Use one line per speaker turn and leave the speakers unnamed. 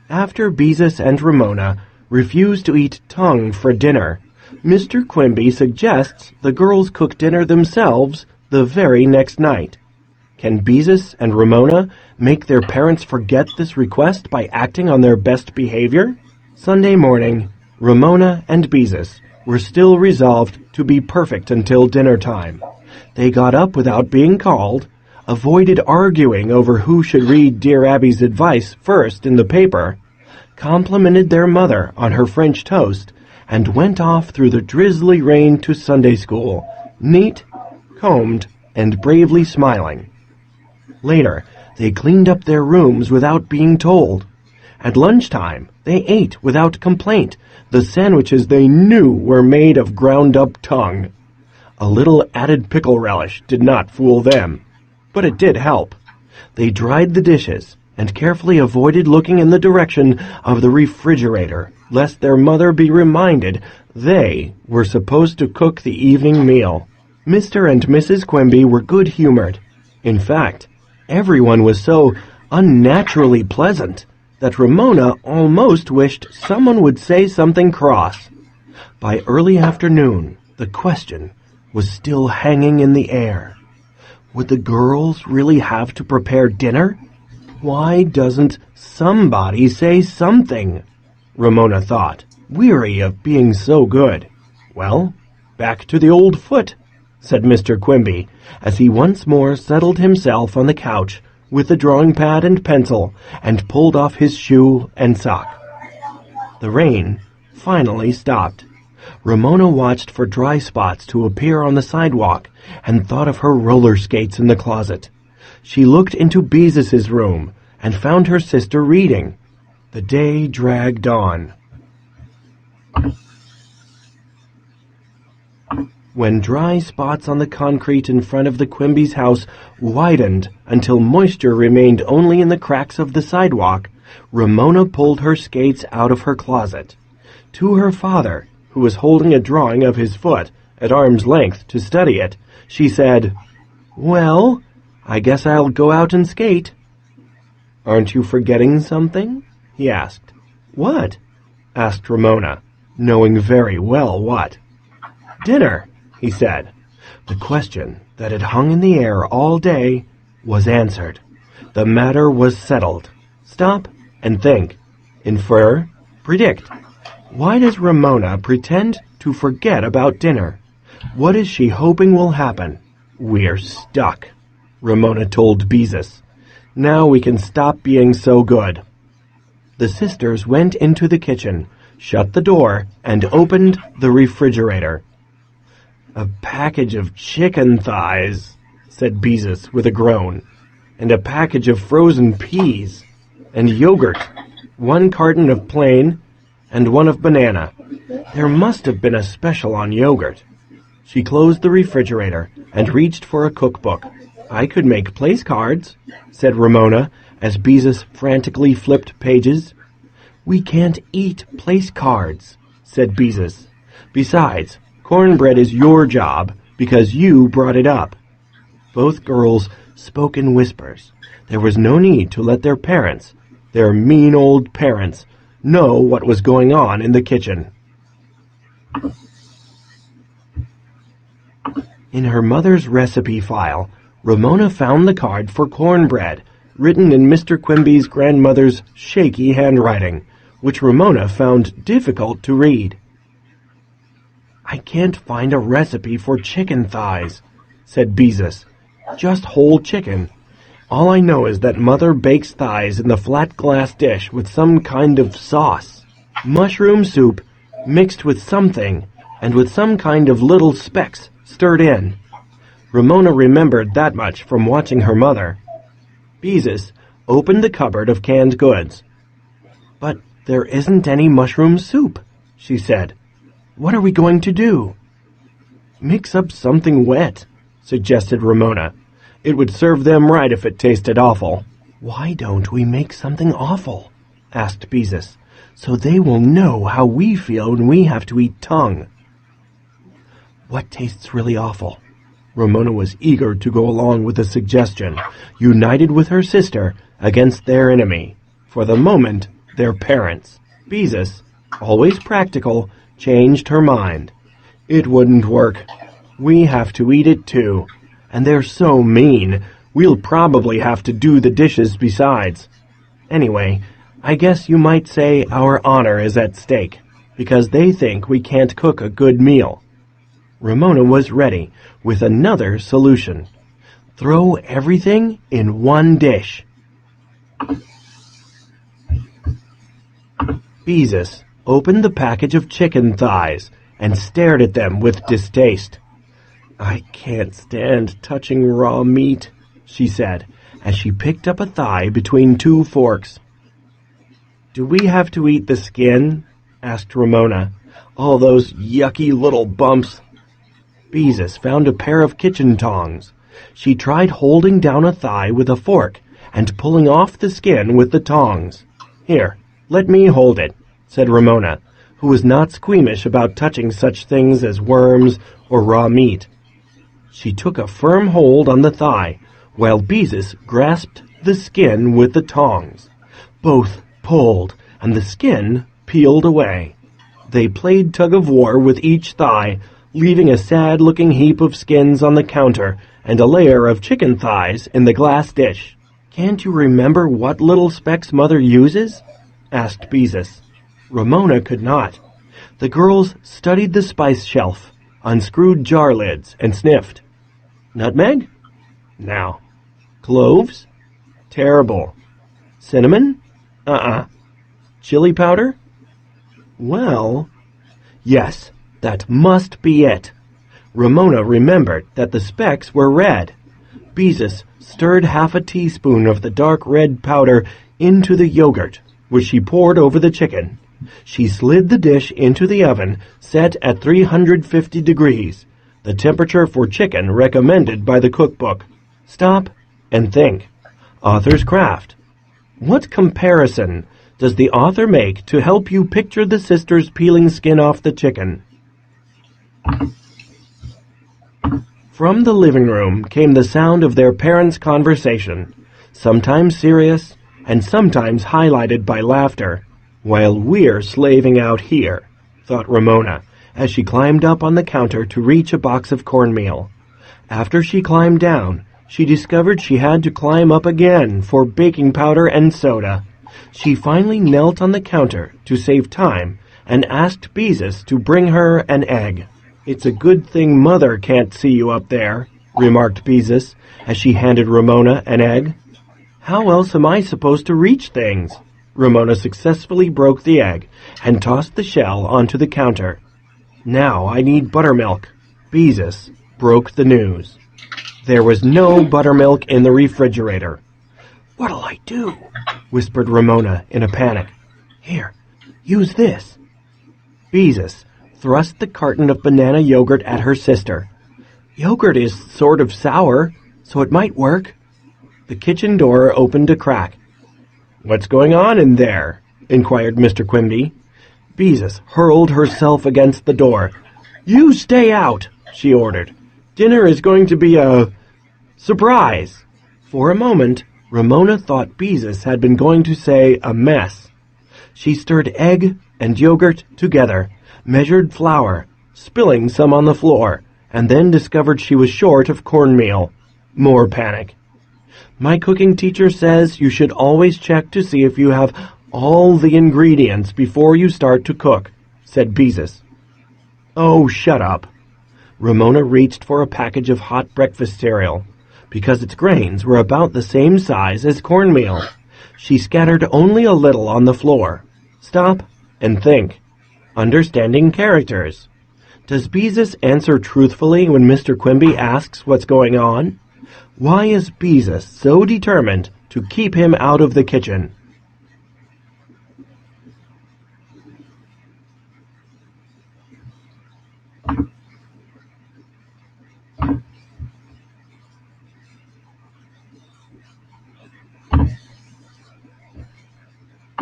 After Beezus and Ramona refuse to eat tongue for dinner, Mr. Quimby suggests the girls cook dinner themselves the very next night. Can Beezus and Ramona make their parents forget this request by acting on their best behavior? Sunday morning, Ramona and Beezus were still resolved to be perfect until dinner time. They got up without being called, avoided arguing over who should read Dear Abby's advice first in the paper, complimented their mother on her French toast, and went off through the drizzly rain to Sunday school, neat, combed, and bravely smiling. Later, they cleaned up their rooms without being told. At lunchtime, they ate without complaint the sandwiches they knew were made of ground-up tongue. A little added pickle relish did not fool them, but it did help. They dried the dishes and carefully avoided looking in the direction of the refrigerator, lest their mother be reminded they were supposed to cook the evening meal. Mr. and Mrs. Quimby were good-humored. In fact, everyone was so unnaturally pleasant that Ramona almost wished someone would say something cross. By early afternoon, the question was still hanging in the air. Would the girls really have to prepare dinner? Why doesn't somebody say something? Ramona thought, weary of being so good. Well, back to the old foot, said Mr. Quimby, as he once more settled himself on the couch with the drawing pad and pencil and pulled off his shoe and sock. The rain finally stopped. Ramona watched for dry spots to appear on the sidewalk and thought of her roller skates in the closet. She looked into Beezus's room and found her sister reading. The day dragged on. When dry spots on the concrete in front of the Quimby's house widened until moisture remained only in the cracks of the sidewalk, Ramona pulled her skates out of her closet. To her father, who was holding a drawing of his foot at arm's length to study it, she said, "Well, I guess I'll go out and skate." "Aren't you forgetting something?" he asked. "What?" asked Ramona, knowing very well what. "Dinner," he said. The question that had hung in the air all day was answered. The matter was settled. Stop and think. Infer. Predict. Why does Ramona pretend to forget about dinner? What is she hoping will happen? "We're stuck," Ramona told Beezus. "Now we can stop being so good." The sisters went into the kitchen, shut the door, and opened the refrigerator. "A package of chicken thighs," said Beezus with a groan, "and a package of frozen peas, and yogurt, 1 carton of plain, and 1 of banana. There must have been a special on yogurt." She closed the refrigerator and reached for a cookbook. "I could make place cards," said Ramona, as Beezus frantically flipped pages. "We can't eat place cards," said Beezus. "Besides, cornbread is your job, because you brought it up." Both girls spoke in whispers. There was no need to let their parents, their mean old parents, know what was going on in the kitchen. In her mother's recipe file, Ramona found the card for cornbread, written in Mr. Quimby's grandmother's shaky handwriting, which Ramona found difficult to read. "I can't find a recipe for chicken thighs," said Beezus. "Just whole chicken. All I know is that Mother bakes thighs in the flat glass dish with some kind of sauce. Mushroom soup mixed with something, and with some kind of little specks stirred in." Ramona remembered that much from watching her mother. Beezus opened the cupboard of canned goods. "But there isn't any mushroom soup," she said. "What are we going to do?" "Mix up something wet," suggested Ramona. "It would serve them right if it tasted awful." "Why don't we make something awful?" asked Beezus, "so they will know how we feel when we have to eat tongue." "What tastes really awful?" Ramona was eager to go along with the suggestion, united with her sister against their enemy. For the moment, their parents. Beezus, always practical, changed her mind. It wouldn't work. We have to eat it too. And they're so mean, we'll probably have to do the dishes besides. Anyway, I guess you might say our honor is at stake, because they think we can't cook a good meal. Ramona was ready with another solution. Throw everything in one dish. Beezus opened the package of chicken thighs and stared at them with distaste. I can't stand touching raw meat, she said, as she picked up a thigh between two forks. Do we have to eat the skin? Asked Ramona. All those yucky little bumps. Beezus found a pair of kitchen tongs. She tried holding down a thigh with a fork and pulling off the skin with the tongs. Here, let me hold it, said Ramona, who was not squeamish about touching such things as worms or raw meat. She took a firm hold on the thigh, while Beezus grasped the skin with the tongs. Both pulled, and the skin peeled away. They played tug-of-war with each thigh, leaving a sad-looking heap of skins on the counter and a layer of chicken thighs in the glass dish. Can't you remember what little Speck's mother uses? Asked Beezus. Ramona could not. The girls studied the spice shelf, unscrewed jar lids, and sniffed. Nutmeg? No. Cloves? Terrible. Cinnamon? Chili powder? Well, yes, that must be it. Ramona remembered that the specks were red. Beezus stirred half a teaspoon of the dark red powder into the yogurt, which she poured over the chicken. She slid the dish into the oven, set at 350 degrees, the temperature for chicken recommended by the cookbook. Stop and think. Author's craft. What comparison does the author make to help you picture the sisters peeling skin off the chicken? From the living room came the sound of their parents' conversation, sometimes serious and sometimes highlighted by laughter. While we're slaving out here, thought Ramona, as she climbed up on the counter to reach a box of cornmeal. After she climbed down, she discovered she had to climb up again for baking powder and soda. She finally knelt on the counter to save time and asked Beezus to bring her an egg. It's a good thing Mother can't see you up there, remarked Beezus as she handed Ramona an egg. How else am I supposed to reach things? Ramona successfully broke the egg and tossed the shell onto the counter. Now I need buttermilk. Beezus broke the news. There was no buttermilk in the refrigerator. What'll I do? Whispered Ramona in a panic. Here, use this. Beezus thrust the carton of banana yogurt at her sister. Yogurt is sort of sour, so it might work. The kitchen door opened a crack. What's going on in there? Inquired Mr. Quimby. Beezus hurled herself against the door. You stay out, she ordered. Dinner is going to be a surprise. For a moment, Ramona thought Beezus had been going to say a mess. She stirred egg and yogurt together, measured flour, spilling some on the floor, and then discovered she was short of cornmeal. More panic. My cooking teacher says you should always check to see if you have all the ingredients before you start to cook, said Beezus. Oh, shut up. Ramona reached for a package of hot breakfast cereal, because its grains were about the same size as cornmeal. She scattered only a little on the floor. Stop and think. Understanding characters. Does Beezus answer truthfully when Mr. Quimby asks what's going on? Why is Beezus so determined to keep him out of the kitchen?